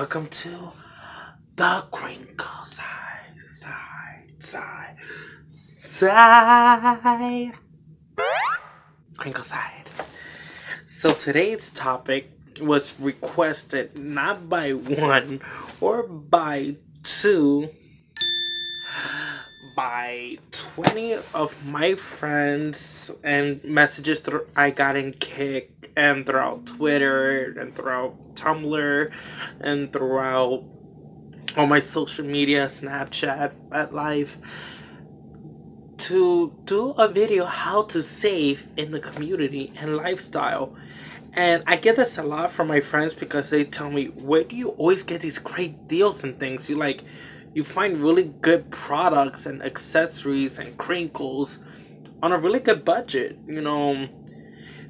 welcome to the Crinkle Side. Crinkle Side. So today's topic was requested not by one or by two, by 20 of my friends, and messages I got in Kick and throughout Twitter and throughout Tumblr and throughout all my social media, Snapchat, Fetlife, to do a video how to save in the community and lifestyle. And I get this a lot from my friends because they tell me, where do you always get these great deals and things? You find really good products and accessories and crinkles on a really good budget.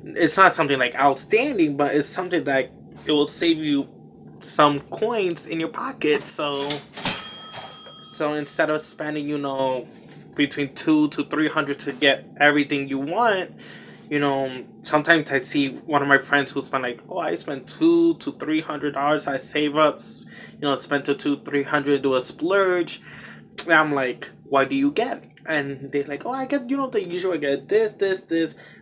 It's not something like outstanding, but it's something that it will save you some coins in your pocket. So instead of spending, between 200 to 300 to get everything you want, sometimes I see one of my friends who spent like, oh, I spent $200 to $300. I save up, spend to 200 300, do a splurge. And I'm like, what do you get? And they're like, oh, I get, the usual. I get this.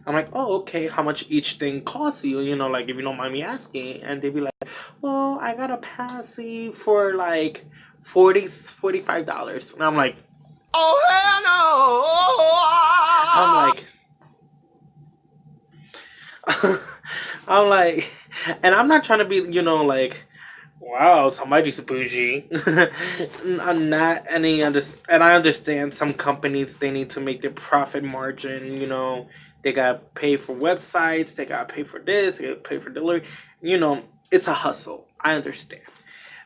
I'm like, oh, okay. How much each thing costs you? Like, if you don't mind me asking. And they'd be like, well, I got a passy for like $45. And I'm like, oh hell no! I'm like, and I'm not trying to be, like, wow, somebody's bougie. I'm not any under, and I understand some companies, they need to make their profit margin. They gotta pay for websites, they gotta pay for this, they gotta pay for delivery. It's a hustle. I understand,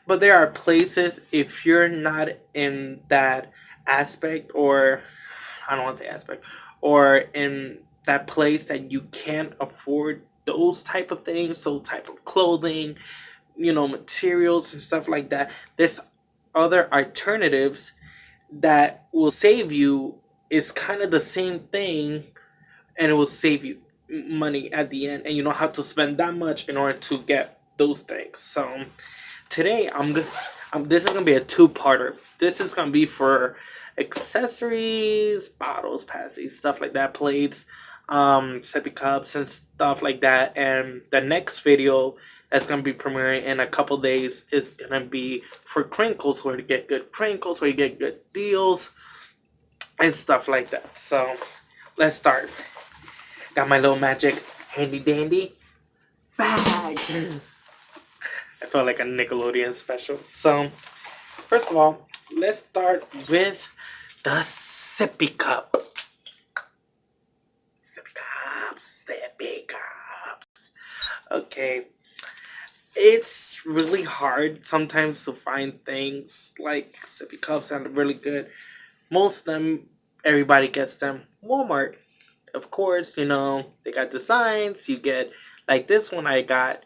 but there are places, if you're not in that aspect, or I don't want to say aspect, or in that place that you can't afford those type of things, so type of clothing, materials and stuff like that. There's other alternatives that will save you. It's kind of the same thing, and it will save you money at the end, and you don't have to spend that much in order to get those things. So today this is gonna be a two-parter. This is gonna be for accessories, bottles, passies, stuff like that, plates, sippy cups and stuff like that. And the next video that's gonna be premiering in a couple days is gonna be for crinkles, where to get good crinkles, where you get good deals and stuff like that. So let's start. Got my little magic handy dandy bag. I felt like a Nickelodeon special. So first of all, let's start with the sippy cup. Sippy cups. Okay. It's really hard sometimes to find things like sippy cups that are really good. Most of them, everybody gets them. Walmart, of course, they got designs. You get, like this one I got,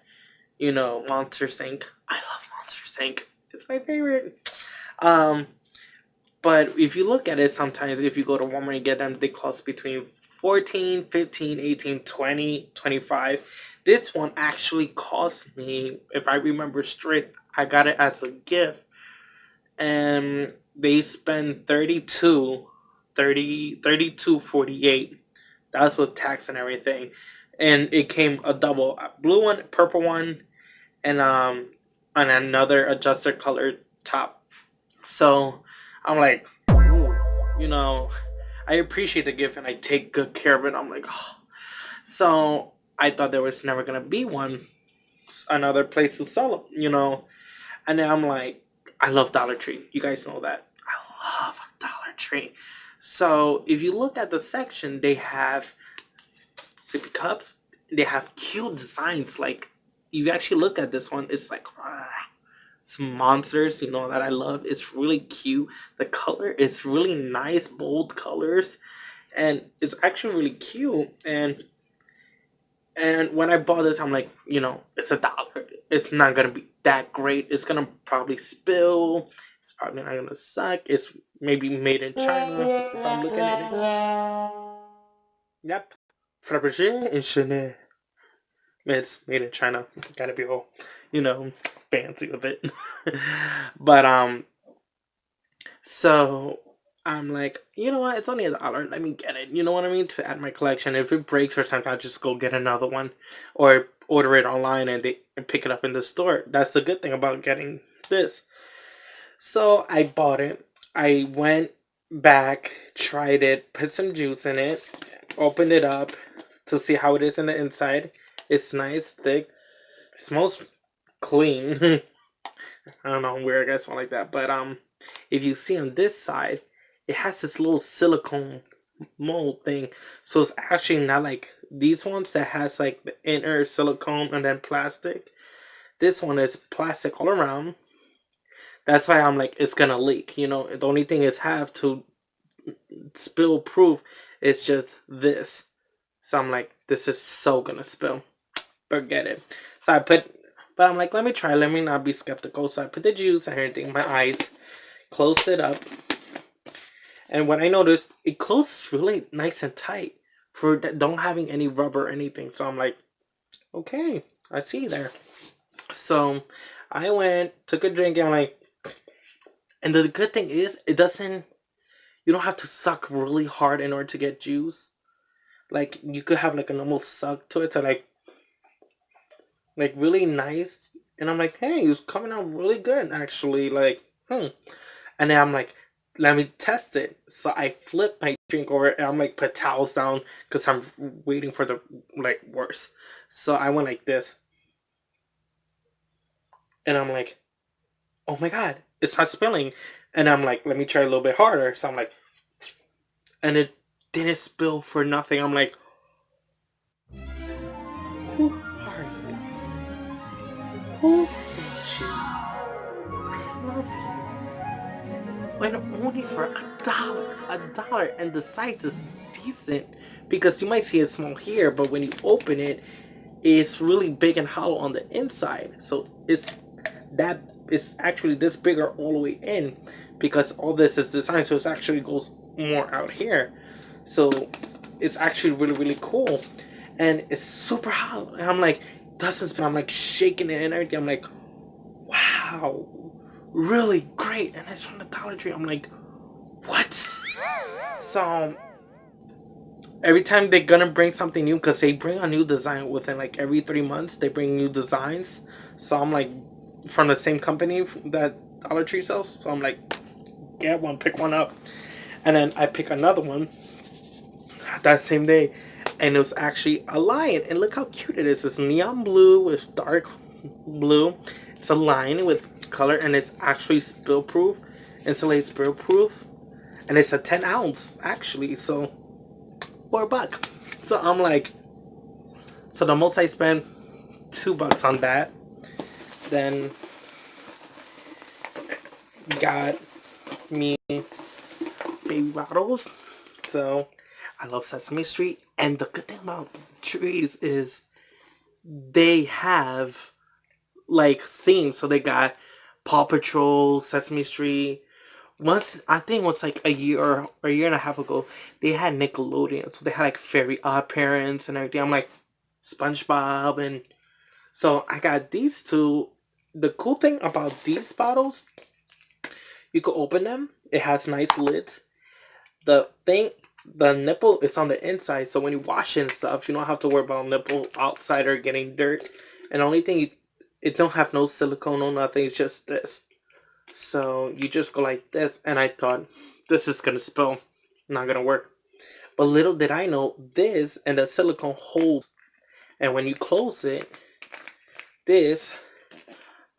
Monster Sink. I love Monster Sink. It's my favorite. But if you look at it, sometimes if you go to Walmart and get them, they cost between 14, 15, 18, 20, 25. This one actually cost me, if I remember straight, I got it as a gift. And they spend 32.48. That's with tax and everything. And it came a double, a blue one, purple one, and another adjuster color top. So I'm like, ooh, I appreciate the gift and I take good care of it. I'm like, oh. So I thought there was never gonna be another place to sell them, And then I'm like, I love Dollar Tree. You guys know that. I love Dollar Tree. So if you look at the section, they have sippy cups. They have cute designs. Like, you actually look at this one, it's like, some monsters, that I love. It's really cute. The color is really nice, bold colors, and it's actually really cute. And when I bought this, I'm like, it's $1. It's not gonna be that great. It's gonna probably spill. It's probably not gonna suck. It's maybe made in China. If I'm looking at it. Yep. Fabergé and Chanel. It's made in China. Gotta be all. you know, fancy with it. But so I'm like, you know what? It's only $1. Let me get it. You know what I mean? To add my collection. If it breaks or something, I'll just go get another one, or order it online and they pick it up in the store. That's the good thing about getting this. So I bought it. I went back, tried it, put some juice in it, opened it up to see how it is in the inside. It's nice, thick, smells clean. I don't know, weird, I guess, one like that. But if you see on this side, it has this little silicone mold thing. So it's actually not like these ones that has like the inner silicone and then plastic. This one is plastic all around. That's why I'm like, it's gonna leak. You know, the only thing is have to spill proof is just this. So I'm like, this is so gonna spill. Forget it. So I put, but I'm like, let me try. Let me not be skeptical. So I put the juice and everything in my eyes, closed it up, and what I noticed, it closes really nice and tight for don't having any rubber or anything. So I'm like, okay, I see there. So I went, took a drink, and I'm like, and the good thing is, it doesn't. You don't have to suck really hard in order to get juice. Like you could have like a normal suck to it, to like really nice. And I'm like, hey, it's coming out really good actually. Like, And then I'm like, let me test it. So I flip my drink over and I'm like, put towels down because I'm waiting for the like worse. So I went like this, and I'm like, oh my god, it's not spilling. And I'm like, let me try a little bit harder. So I'm like, and it didn't spill for nothing. I'm like, who are you? Who sent you? I love you. And only for $1, and the size is decent because you might see it small here, but when you open it, it's really big and hollow on the inside. So it's actually this bigger all the way in because all this is designed so it actually goes more out here. So it's actually really really cool, and it's super hot. And I'm like, doesn't spin. I'm like shaking it and everything. I'm like, wow, really great. And it's from the Dollar Tree. I'm like, what? So every time they're gonna bring something new, because they bring a new design within like every 3 months, they bring new designs. So I'm like, from the same company that Dollar Tree sells. So I'm like, get one, pick one up, and then I pick another one that same day, and it was actually a lion. And look how cute it is. It's neon blue with dark blue. It's a lion with color, and it's actually spill proof, insulated spill proof, and it's a 10 ounce actually. So for $1. So I'm like, so the most I spent $2 on that. Then got me baby bottles. So I love Sesame Street, and the good thing about trees is they have like themes. So they got Paw Patrol, Sesame Street. Once I think it was like a year and a half ago, they had Nickelodeon. So they had like Fairy Odd Parents and everything. I'm like SpongeBob, and so I got these two. The cool thing about these bottles, you can open them. It has nice lids. The thing, the nipple is on the inside, so when you wash it and stuff, you don't have to worry about nipple outside or getting dirt. And the only thing it don't have no silicone, no nothing. It's just this. So you just go like this, and I thought this is gonna spill, not gonna work. But little did I know, this and the silicone holds, and when you close it, this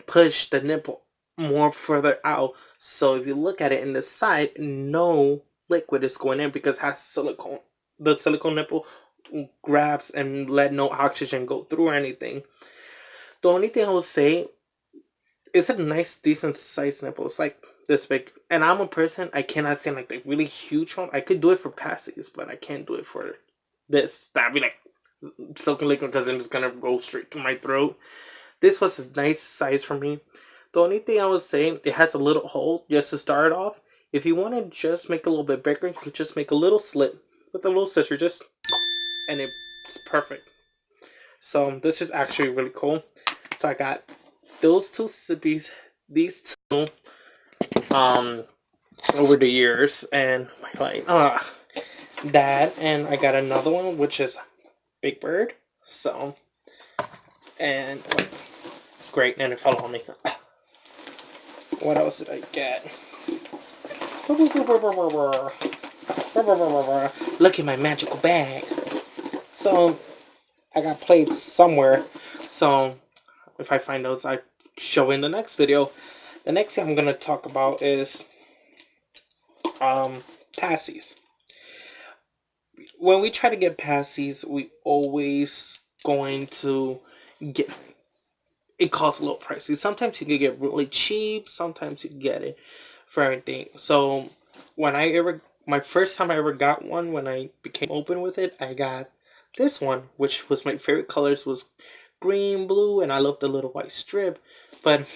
push the nipple more further out. So if you look at it in the side, no liquid is going in because it has silicone. The silicone nipple grabs and let no oxygen go through or anything. The only thing I will say, it's a nice, decent sized nipple. It's like this big. And I'm a person, I cannot stand like the really huge one. I could do it for passies, but I can't do it for this. That'd be like soaking liquid because then it's gonna go straight to my throat. This was a nice size for me. The only thing I was saying, it has a little hole just to start off. If you want to just make it a little bit bigger, you could just make a little slit with a little scissor, just, and it's perfect. So this is actually really cool. So I got those two sippies, these two, um, over the years, and like, that, and I got another one, which is Big Bird. So, and great, and it fell on me. What else did I get? Look at my magical bag. So, I got plates somewhere. So, if I find those, I show in the next video. The next thing I'm going to talk about is passies. When we try to get passies, we always going to get, it costs a little pricey. Sometimes you can get really cheap, sometimes you can get it for everything. So my first time I ever got one, when I became open with it, I got this one, which was my favorite colors, was green, blue, and I love the little white strip. But the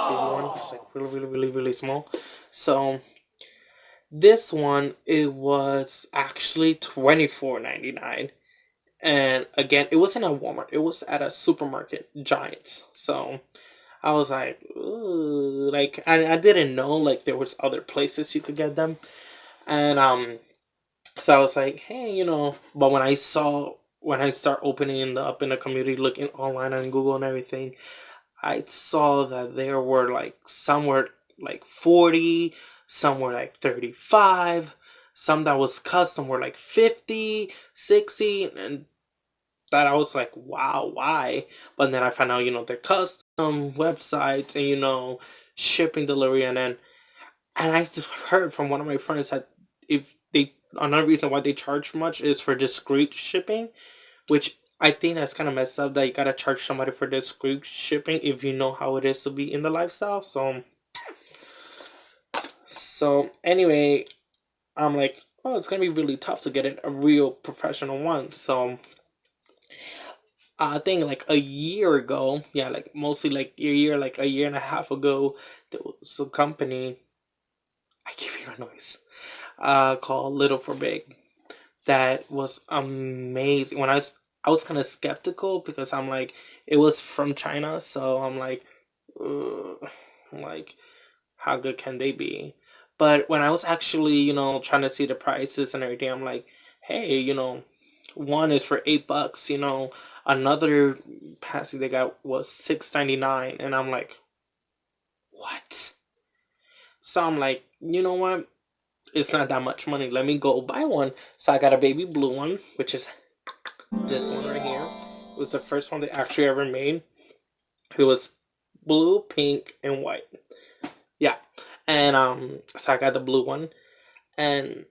big one is like really, really, really, really small. So this one, it was actually $24.99. And again, it wasn't at Walmart. It was at a supermarket, Giants. So I was like, ooh, like I didn't know like there was other places you could get them. And so I was like, hey, but when I start opening up in the community, looking online on Google and everything, I saw that there were like some were like 40, some were like 35, some that was custom were like 50, 60, and that I was like, wow, why? But then I found out, they're custom websites and, shipping, delivery, and I just heard from one of my friends that if another reason why they charge much is for discreet shipping, which I think that's kind of messed up that you gotta charge somebody for discreet shipping if you know how it is to be in the lifestyle. So anyway, I'm like, oh, it's gonna be really tough to get a real professional one. So I think like a year ago, yeah, like mostly like like a year and a half ago, there was a company, I can't hear a noise, called Little for Big, that was amazing. I was kind of skeptical because I'm like, it was from China, so I'm like, ugh, like, how good can they be? But when I was actually, trying to see the prices and everything, I'm like, hey, one is for $8, another passing they got was $6.99, and I'm like, what? So I'm like, you know what? It's not that much money. Let me go buy one. So I got a baby blue one, which is this one right here. It was the first one they actually ever made. It was blue, pink, and white. Yeah. And so I got the blue one, and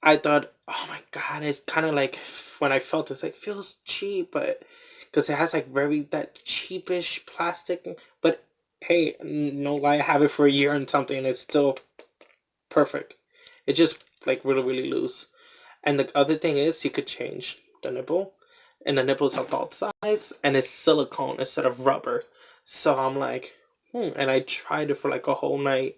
I thought, oh my god, it's kind of like when I felt it, like feels cheap, but because it has like very that cheapish plastic. But hey, no lie, I have it for a year and something, and it's still perfect. It's just like really, really loose. And the other thing is, you could change the nipple, and the nipples are both sides, and it's silicone instead of rubber. So I'm like, and I tried it for like a whole night,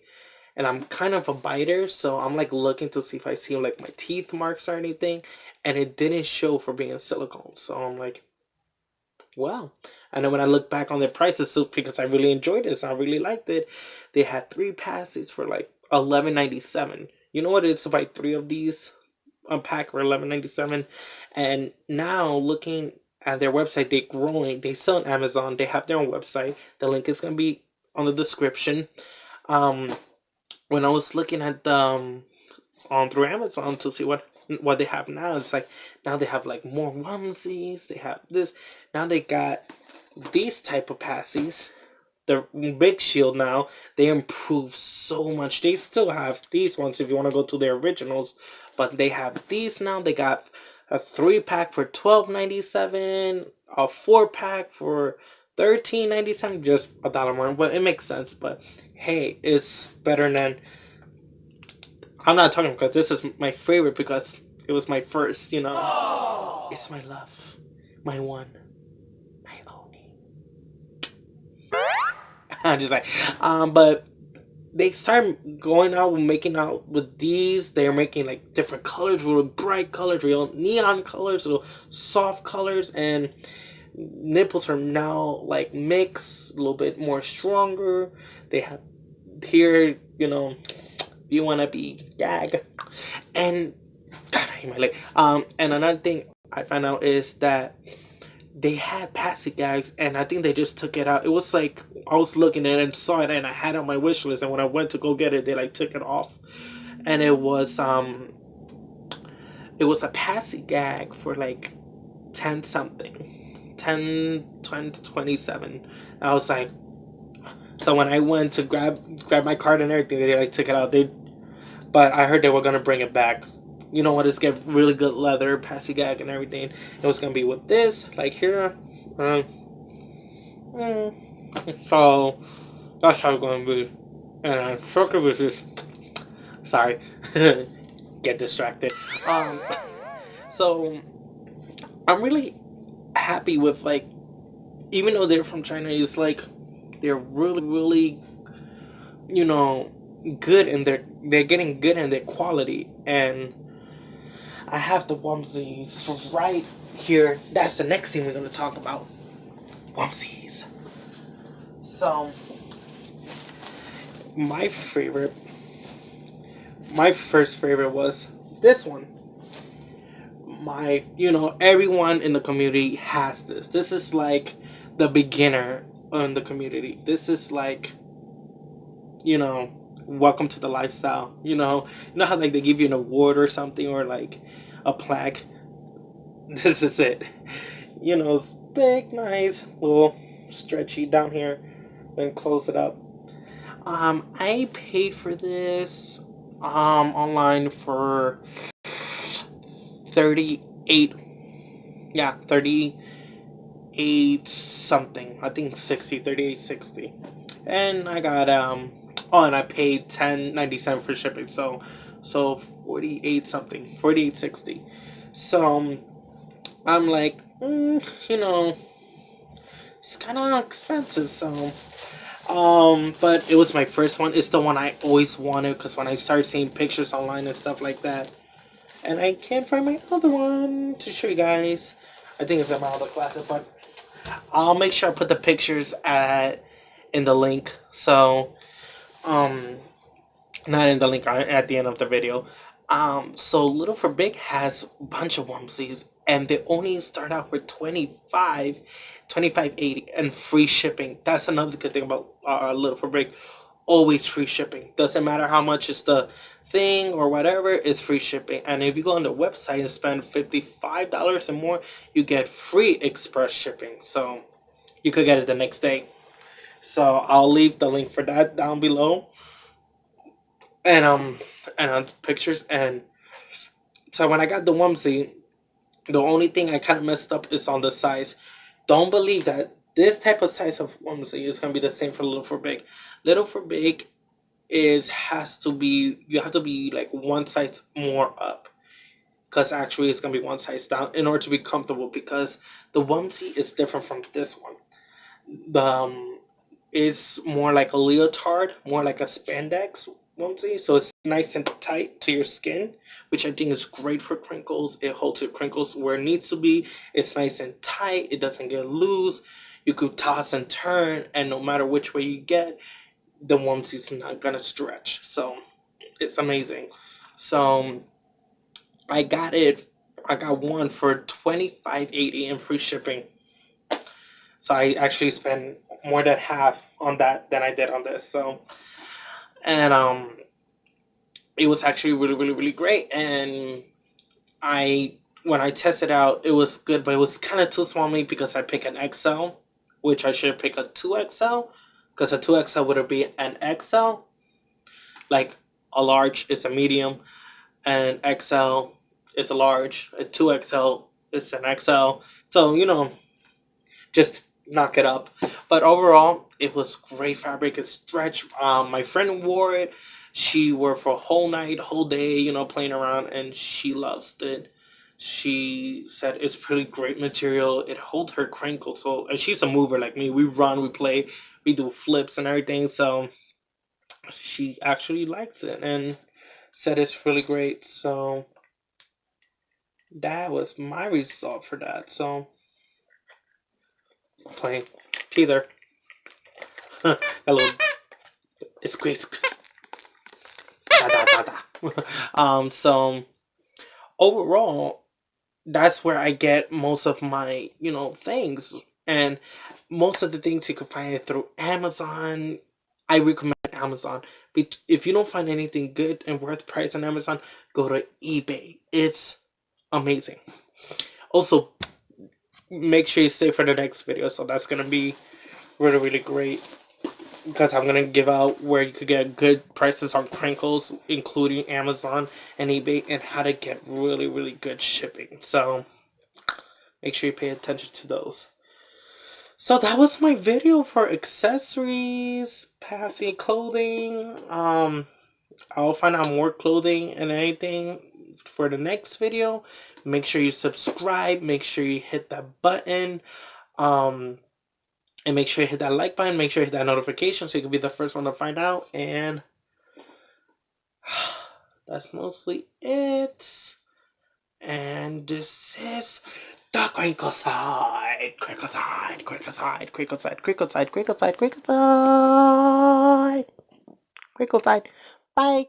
and I'm kind of a biter, so I'm like looking to see if I see like my teeth marks or anything, and it didn't show for being silicone. So I'm like, well, and then when I look back on the prices, so because I really enjoyed this, I really liked it, they had 3 passes for like $11.97. You know what it is to buy 3 of these a pack for $11.97, and now looking at their website, they're growing. They sell on Amazon. They have their own website. The link is gonna be on the description. Um, when I was looking at the on through Amazon to see what they have now, it's like now they have like more onesies. They have this. Now they got these type of passies. The big shield now, they improved so much. They still have these ones if you want to go to their originals, but they have these now. They got a 3-pack for $12.97, a 4-pack for $13.97, just $1 more, but it makes sense. But hey, it's better than, I'm not talking because this is my favorite because it was my first, It's my love, my one, my only. I'm just like, but they start going out making out with these. They're making like different colors, real bright colors, real neon colors, real soft colors, and nipples are now like mixed a little bit more stronger. They have here, you want to be gag. And God, I hate my leg. And another thing I found out is that they had passy gags, and I think they just took it out. It was like I was looking at it and saw it, and I had it on my wish list. And when I went to go get it, they like took it off, and it was a passy gag for like 10 something, 10, 20, 27. I was like, so when I went to grab my card and everything, they like took it out. But I heard they were gonna bring it back. You know what? It's get really good leather, passy gag, and everything. It was gonna be with this, like here. Uh, so that's how it's gonna be. And circle with this. Sorry, get distracted. So I'm really happy with like, even though they're from China, it's like they're really, really, you know, good in they're getting good in their quality. And I have the onesies right here. That's the next thing we're gonna talk about. Onesies. So my favorite, my first favorite was this one. Everyone in the community has this. This is like the beginner in the community. This is like, welcome to the lifestyle. You know how like they give you an award or something, or like a plaque. This is it. It's big, nice, little stretchy down here. Then close it up. I paid for this online for 38. Yeah, 38 something. I think 60, 38.60. And I got and I paid 10.97 for shipping. So 48 something, 48.60. So I'm like, it's kind of expensive. So but it was my first one. It's the one I always wanted, because when I started seeing pictures online and stuff like that, and I can't find my other one to show you guys. I think it's in my other closet, but I'll make sure I put the pictures in the link. So um not in the link, at the end of the video. So Little for Big has a bunch of onesies, and they only start out for 25.80 and free shipping. That's another good thing about Little for Big. Always free shipping. Doesn't matter how much is the thing or whatever, it's free shipping. And if you go on the website and spend $55 or more, you get free express shipping. So you could get it the next day. So I'll leave the link for that down below. And on pictures. And so when I got the onesie, the only thing I kind of messed up is on the size. Don't believe that this type of size of onesie is gonna be the same for Little for Big. Little for Big you have to be like one size more up, because actually it's gonna be one size down in order to be comfortable, because the onesie is different from this one. The It's more like a leotard, more like a spandex onesie, so it's nice and tight to your skin, which I think is great for crinkles. It holds your crinkles where it needs to be. It's nice and tight. It doesn't get loose. You could toss and turn, and no matter which way you get, the onesie's not gonna stretch. So it's amazing. So I got it. I got one for 25.80 and free shipping. So I actually spent more than half on that than I did on this. So, and it was actually really, really, really great. And I when I tested out, it was good, but it was kind of too small for me, because I picked an XL, which I should pick a 2XL, because a 2XL would be an XL. Like a large is a medium, and XL is a large. A 2XL is an XL. So just knock it up. But overall, it was great fabric. It stretched. My friend wore it. She wore it for a whole night, whole day, playing around, and she loves it. She said it's pretty great material. It holds her crinkles. So, and she's a mover like me. We run, we play, we do flips and everything. So she actually likes it and said it's really great. So that was my result for that. So playing teether. Hello, it's Chris. Da, da, da, da. So overall, that's where I get most of my, things. And most of the things you can find it through Amazon. I recommend Amazon. If you don't find anything good and worth price on Amazon, go to eBay. It's amazing. Also, make sure you stay for the next video. So that's going to be really, really great. Because I'm going to give out where you could get good prices on crinkles, including Amazon and eBay, and how to get really, really good shipping. So make sure you pay attention to those. So that was my video for accessories, passing clothing. I'll find out more clothing and anything for the next video. Make sure you subscribe. Make sure you hit that button. And make sure you hit that like button. Make sure you hit that notification so you can be the first one to find out. And that's mostly it. And this is the crinkle side. Crinkle side. Crinkle side. Crinkle side. Crinkle side. Crinkle side. Crinkle side. Crinkle side. Bye.